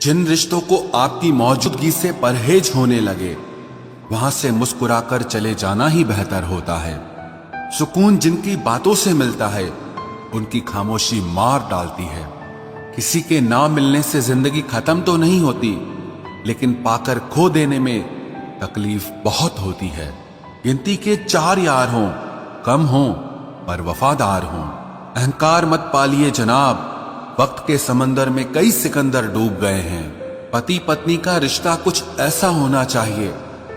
जिन रिश्तों को आपकी मौजूदगी से परहेज होने लगे, वहां से मुस्कुराकर चले जाना ही बेहतर होता है। सुकून जिनकी बातों से मिलता है, उनकी खामोशी मार डालती है। किसी के ना मिलने से जिंदगी खत्म तो नहीं होती, लेकिन पाकर खो देने में तकलीफ बहुत होती है। गिनती के 4 यार हों, कम हों पर वफादार हों। अहंकार मत पालिए जनाब, वक्त के समंदर में कई सिकंदर डूब गए हैं। पति पत्नी का रिश्ता कुछ ऐसा होना चाहिए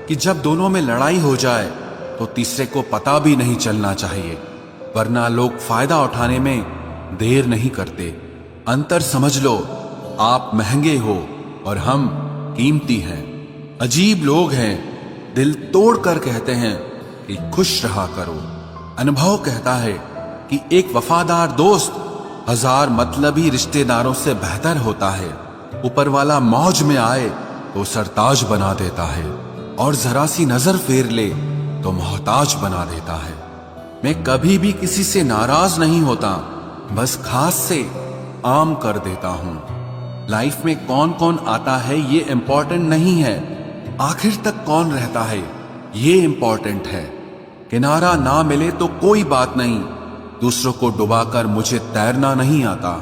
कि जब दोनों में लड़ाई हो जाए तो तीसरे को पता भी नहीं चलना चाहिए, वरना लोग फायदा उठाने में देर नहीं करते। अंतर समझ लो, आप महंगे हो और हम कीमती हैं। अजीब लोग हैं, दिल तोड़कर कहते हैं कि खुश रहा करो। अनुभव कहता है कि एक वफादार दोस्त 1000 मतलबी रिश्तेदारों से बेहतर होता है। ऊपर वाला मौज में आए तो सरताज बना देता है, और जरा सी नजर फेर ले तो मोहताज बना देता है। मैं कभी भी किसी से नाराज नहीं होता, बस खास से आम कर देता हूं। लाइफ में कौन कौन आता है ये इंपॉर्टेंट नहीं है, आखिर तक कौन रहता है ये इंपॉर्टेंट है। किनारा ना मिले तो कोई बात नहीं, दूसरों को डुबाकर मुझे तैरना नहीं आता।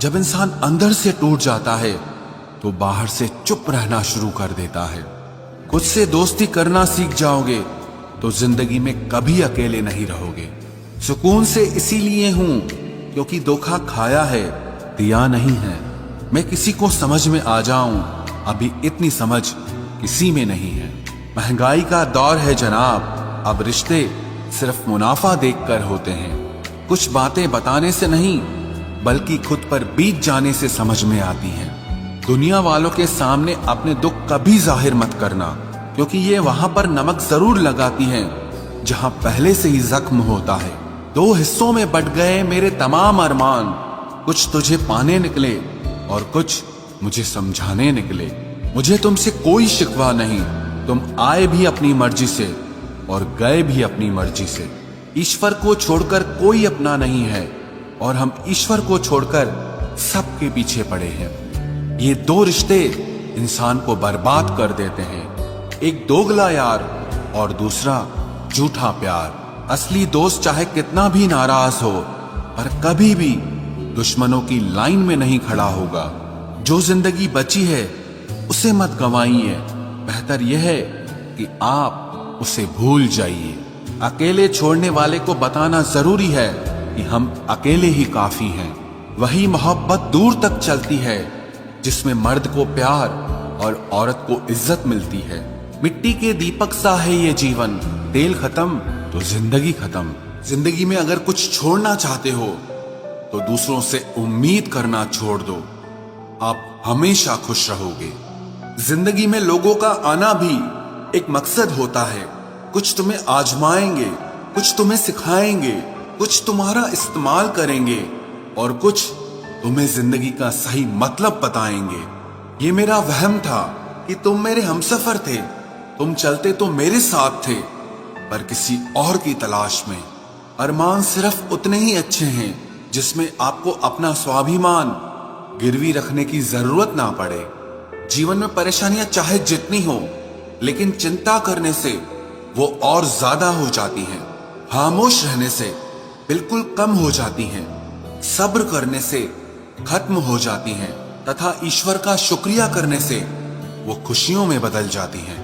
जब इंसान अंदर से टूट जाता है तो बाहर से चुप रहना शुरू कर देता है। खुद से दोस्ती करना सीख जाओगे तो जिंदगी में कभी अकेले नहीं रहोगे। सुकून से इसीलिए हूं क्योंकि धोखा खाया है, दिया नहीं है। मैं किसी को समझ में आ जाऊं, अभी इतनी समझ किसी में नहीं है। महंगाई का दौर है जनाब, अब रिश्ते सिर्फ मुनाफा देखकर होते हैं। कुछ बातें बताने से नहीं, बल्कि खुद पर बीत जाने से समझ में आती हैं। दुनिया वालों के सामने अपने दुख कभी जाहिर मत करना, क्योंकि ये वहां पर नमक जरूर लगाती हैं जहां पहले से ही जख्म होता है। 2 हिस्सों में बट गए मेरे तमाम अरमान, कुछ तुझे पाने निकले और कुछ मुझे समझाने निकले। मुझे तुमसे कोई शिकवा नहीं, तुम आए भी अपनी मर्जी से और गए भी अपनी मर्जी से। ईश्वर को छोड़कर कोई अपना नहीं है, और हम ईश्वर को छोड़कर सबके पीछे पड़े हैं। ये 2 रिश्ते इंसान को बर्बाद कर देते हैं, एक दोगला यार और दूसरा झूठा प्यार। असली दोस्त चाहे कितना भी नाराज हो, पर कभी भी दुश्मनों की लाइन में नहीं खड़ा होगा। जो जिंदगी बची है उसे मत गंवाइए, बेहतर यह है कि आप उसे भूल जाइए। अकेले छोड़ने वाले को बताना जरूरी है कि हम अकेले ही काफी हैं। वही मोहब्बत दूर तक चलती है जिसमें मर्द को प्यार और औरत को इज्जत मिलती है। मिट्टी के दीपक सा है ये जीवन, तेल खत्म तो जिंदगी खत्म। जिंदगी में अगर कुछ छोड़ना चाहते हो तो दूसरों से उम्मीद करना छोड़ दो, आप हमेशा खुश रहोगे। जिंदगी में लोगों का आना भी एक मकसद होता है। कुछ तुम्हें आजमाएंगे, कुछ तुम्हें सिखाएंगे, कुछ तुम्हारा इस्तेमाल करेंगे और कुछ तुम्हें जिंदगी का सही मतलब बताएंगे। ये मेरा वहम था कि तुम मेरे हमसफर थे, तुम चलते तो मेरे साथ थे, पर किसी और की तलाश में। अरमान सिर्फ उतने ही अच्छे हैं जिसमें आपको अपना स्वाभिमान गिरवी रखने की जरूरत ना पड़े। जीवन में परेशानियां चाहे जितनी हो, लेकिन चिंता करने से वो और ज्यादा हो जाती हैं। खामोश रहने से बिल्कुल कम हो जाती हैं। सब्र करने से खत्म हो जाती हैं, तथा ईश्वर का शुक्रिया करने से वो खुशियों में बदल जाती हैं।